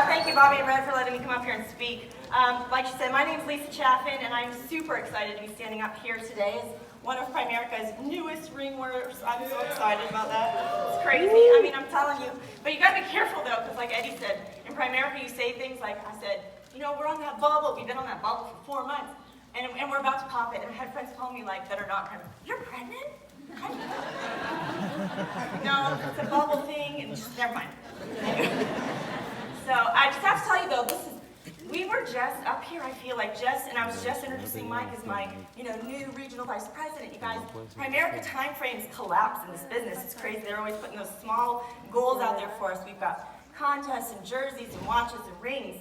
Thank you, Bobby and Red, for letting me come up here and speak. Like she said, my name is Lisa Chaffin, and I'm super excited to be standing up here today as one of Primerica's newest ring wearers. I'm so excited about that. It's crazy. I mean, I'm telling you. But you got to be careful, though, because like Eddie said, in Primerica, you say things like, I said, you know, we're on that bubble. We've been on that bubble for 4 months, and we're about to pop it. And I had friends call me, like, that are not pregnant. You're pregnant? No, it's a bubble thing, and just never mind. So I just have to tell you though, we were just up here, I feel like and I was just introducing Mike as my, new regional vice president. You guys, Primerica time frames collapse in this business. It's crazy. They're always putting those small goals out there for us. We've got contests and jerseys and watches and rings,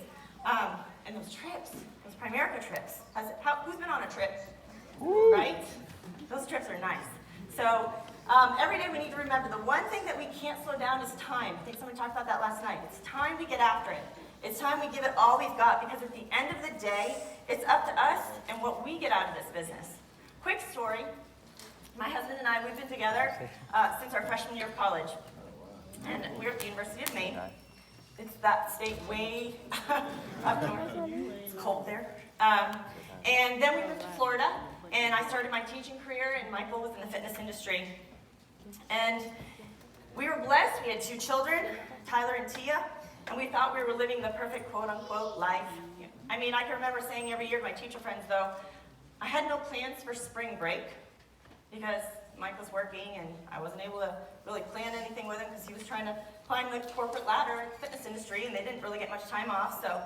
and those trips, those Primerica trips. Who's been on a trip? Right? Those trips are nice. So every day we need to remember the one thing that we can't slow down is time. I think somebody talked about that last night. It's time we get after it. It's time we give it all we've got, because at the end of the day, it's up to us and what we get out of this business. Quick story. My husband and I, we've been together since our freshman year of college. And we're at the University of Maine. It's that state way up north. It's cold there. And then we moved to Florida. And I started my teaching career, and Michael was in the fitness industry. And we were blessed. We had 2 children, Tyler and Tia, and we thought we were living the perfect quote-unquote life. I mean, I can remember saying every year to my teacher friends, though, I had no plans for spring break because Mike was working, and I wasn't able to really plan anything with him because he was trying to climb the corporate ladder in the fitness industry, and they didn't really get much time off. So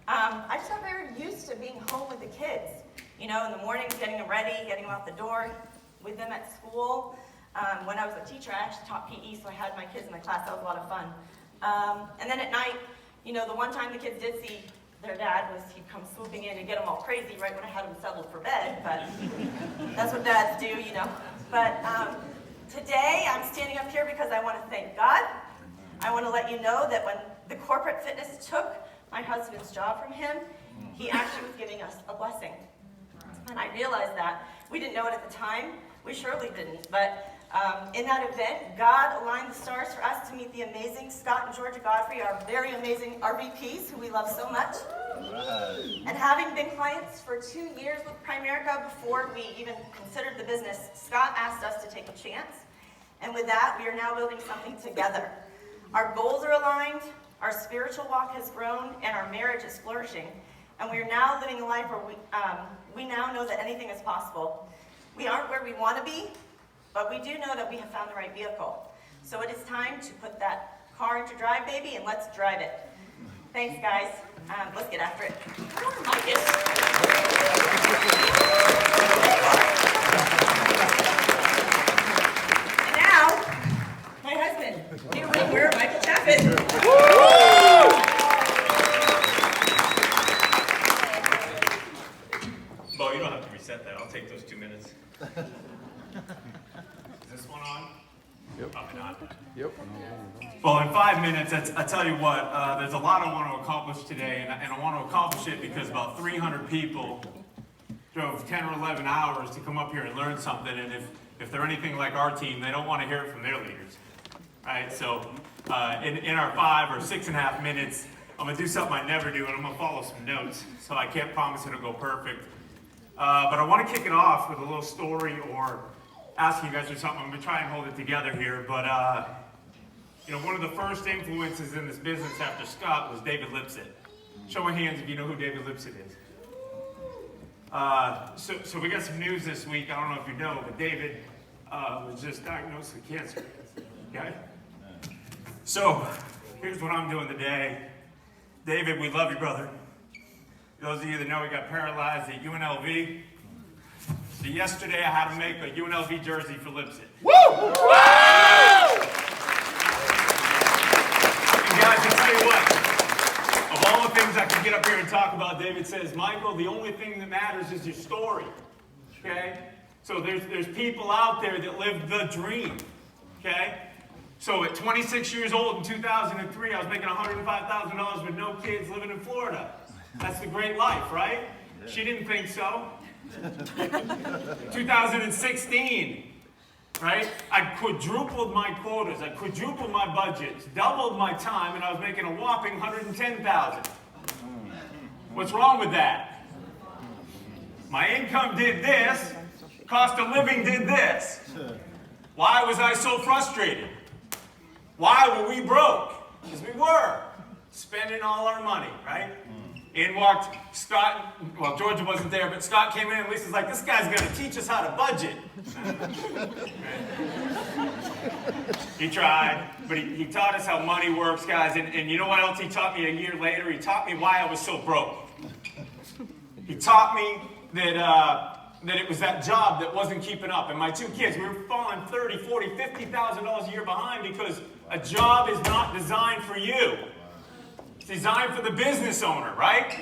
I just got very used to being home with the kids. In the mornings, getting them ready, getting them out the door, with them at school. When I was a teacher, I actually taught PE, so I had my kids in my class. That was a lot of fun. And then at night, the one time the kids did see their dad was he'd come swooping in and get them all crazy right when I had them settled for bed. But that's what dads do, But today, I'm standing up here because I want to thank God. I want to let you know that when the corporate fitness took my husband's job from him, he actually was giving us a blessing. And I realized that. We didn't know it at the time. We surely didn't. But in that event, God aligned the stars for us to meet the amazing Scott and Georgia Godfrey, our very amazing RVPs, who we love so much. And having been clients for 2 years with Primerica before we even considered the business, Scott asked us to take a chance. And with that, we are now building something together. Our goals are aligned, our spiritual walk has grown, and our marriage is flourishing. And we are now living a life where we now know that anything is possible. We aren't where we want to be, but we do know that we have found the right vehicle. So it is time to put that car into drive, baby, and let's drive it. Thanks, guys. Let's get after it. And now, my husband, new ring wearer, Michael Chaffin. Bo, you don't have to reset that. I'll take those 2 minutes. Is this one on? Yep. Probably not. Yep. Well, in 5 minutes, I tell you what, there's a lot I want to accomplish today, and I want to accomplish it because about 300 people drove 10 or 11 hours to come up here and learn something, and if they're anything like our team, they don't want to hear it from their leaders, right? So in our 5 or 6.5 minutes, I'm going to do something I never do, and I'm going to follow some notes, so I can't promise it'll go perfect. But I want to kick it off with a little story or asking you guys for something. I'm going to try and hold it together here, but one of the first influences in this business after Scott was David Lipset. Show of hands if you know who David Lipset is. So we got some news this week. I don't know if you know, but David was just diagnosed with cancer. Okay? So here's what I'm doing today. David, we love you, brother. Those of you that know, he got paralyzed at UNLV. So yesterday I had to make a UNLV jersey for Lipset. Woo! Woo! And guys, I'll tell you what, of all the things I can get up here and talk about, David says, Michael, the only thing that matters is your story, okay? So there's people out there that live the dream, okay? So at 26 years old in 2003, I was making $105,000 with no kids living in Florida. That's the great life, right? She didn't think so. 2016, right? I quadrupled my quotas, I quadrupled my budgets, doubled my time, and I was making a whopping $110,000. What's wrong with that? My income did this, cost of living did this. Why was I so frustrated? Why were we broke? Because we were spending all our money, right? In walked Scott, well, Georgia wasn't there, but Scott came in and Lisa's like, this guy's gonna teach us how to budget. He tried, but he taught us how money works, guys, and you know what else he taught me a year later? He taught me why I was so broke. He taught me that it was that job that wasn't keeping up. And my two kids, we were falling $30,000, $40,000, $50,000 a year behind because a job is not designed for you. It's designed for the business owner, right?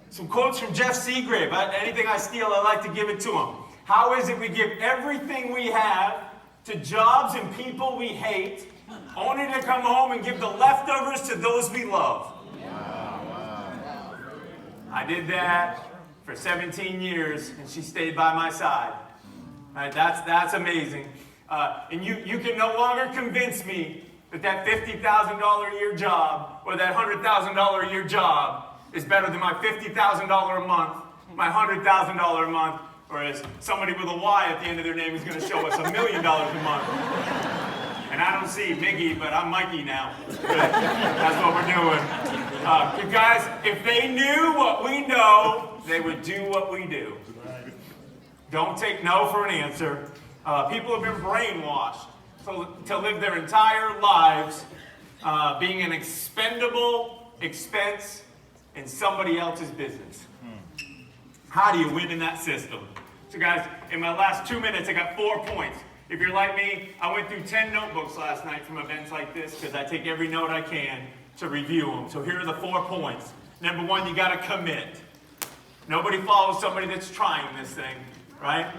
Some quotes from Jeff Seagrave. Anything I steal, I like to give it to him. How is it we give everything we have to jobs and people we hate, only to come home and give the leftovers to those we love? I did that for 17 years, and she stayed by my side. Right, that's amazing. And you can no longer convince me that $50,000 a year job or that $100,000 a year job is better than my $50,000 a month, my $100,000 a month, or as somebody with a Y at the end of their name is going to show us $1 million a month. And I don't see Miggy, but I'm Mikey now. That's what we're doing. Guys, if they knew what we know, they would do what we do. Don't take no for an answer. People have been brainwashed to live their entire lives being an expendable expense in somebody else's business. How do you win in that system? So guys, in my last 2 minutes, I got 4 points. If you're like me, I went through 10 notebooks last night from events like this because I take every note I can to review them. So here are the 4 points. Number 1, you got to commit. Nobody follows somebody that's trying this thing, right?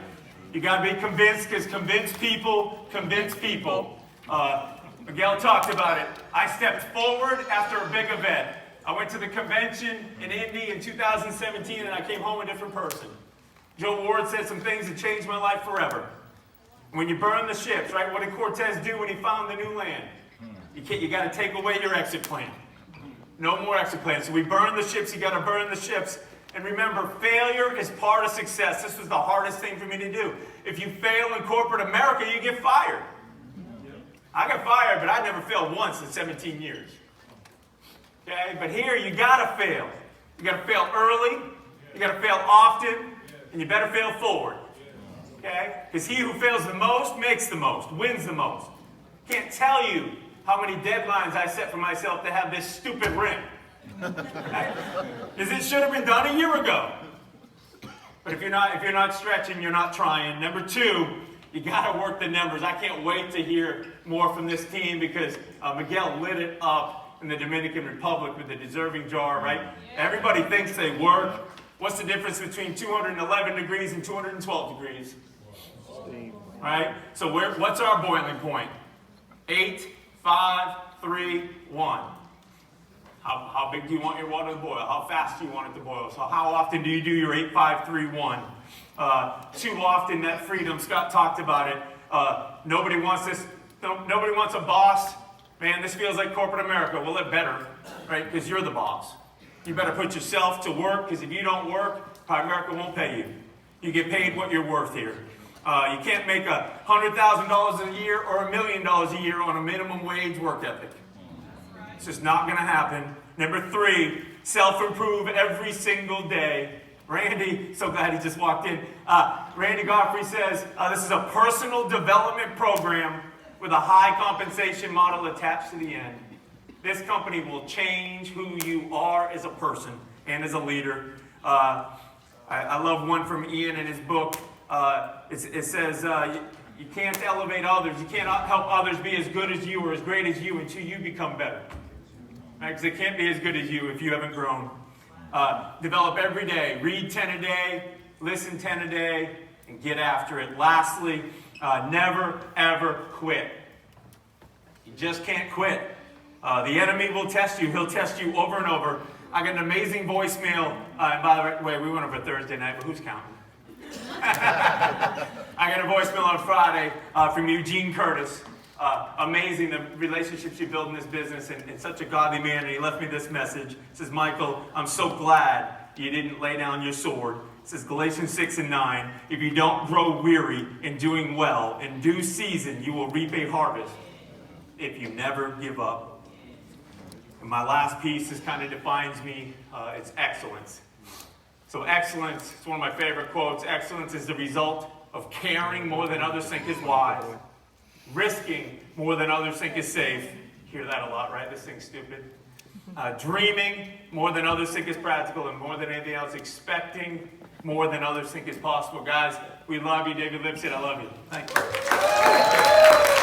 You got to be convinced because convinced people convince people. Miguel talked about it. I stepped forward after a big event. I went to the convention in Indy in 2017 and I came home a different person. Joe Ward said some things that changed my life forever. When you burn the ships, right? What did Cortez do when he found the new land? You got to take away your exit plan. No more exit plans. So we burn the ships. You got to burn the ships. And remember, failure is part of success. This was the hardest thing for me to do. If you fail in corporate America, you get fired. I got fired, but I never failed once in 17 years. Okay? But here, you got to fail. You got to fail early. You got to fail often. And you better fail forward. Okay? Because he who fails the most makes the most, wins the most. Can't tell you how many deadlines I set for myself to have this stupid ring. Because it should have been done a year ago. But if you're not stretching, you're not trying. Number 2, you got to work the numbers. I can't wait to hear more from this team because Miguel lit it up in the Dominican Republic with the deserving jar, right? Everybody thinks they work. What's the difference between 211 degrees and 212 degrees? Right? So what's our boiling point? 8, 5, 3, 1. How big do you want your water to boil? How fast do you want it to boil? So how often do you do your 8, 5, 3, 1? Too often, that freedom, Scott talked about it. Nobody wants this. Nobody wants a boss. Man, this feels like corporate America. Well, it better, right? Because you're the boss. You better put yourself to work, because if you don't work, America won't pay you. You get paid what you're worth here. You can't make $100,000 a year or $1 million a year on a minimum wage work ethic. It's just not going to happen. Number 3, self-improve every single day. Randy, so glad he just walked in. Randy Godfrey says, this is a personal development program with a high compensation model attached to the end. This company will change who you are as a person and as a leader. I love one from Ian in his book. It says, you can't elevate others. You can't help others be as good as you or as great as you until you become better. Because they can't be as good as you if you haven't grown. Develop every day. Read 10 a day. Listen 10 a day. And get after it. Lastly, never, ever quit. You just can't quit. The enemy will test you. He'll test you over and over. I got an amazing voicemail. And by the way, we went over Thursday night, but who's counting? I got a voicemail on Friday from Eugene Curtis. Amazing the relationships you build in this business, and such a godly man. And he left me this message. It says, Michael, I'm so glad you didn't lay down your sword. It says Galatians 6 and 9, if you don't grow weary in doing well, in due season you will reap a harvest if you never give up. And my last piece, this kind of defines me, it's excellence. So excellence, it's one of my favorite quotes. Excellence is the result of caring more than others think is wise, risking more than others think is safe. Hear that a lot, right? This thing's stupid. Dreaming more than others think is practical, and more than anything else, expecting more than others think is possible. Guys, we love you. David Lipset, I love you. Thank you.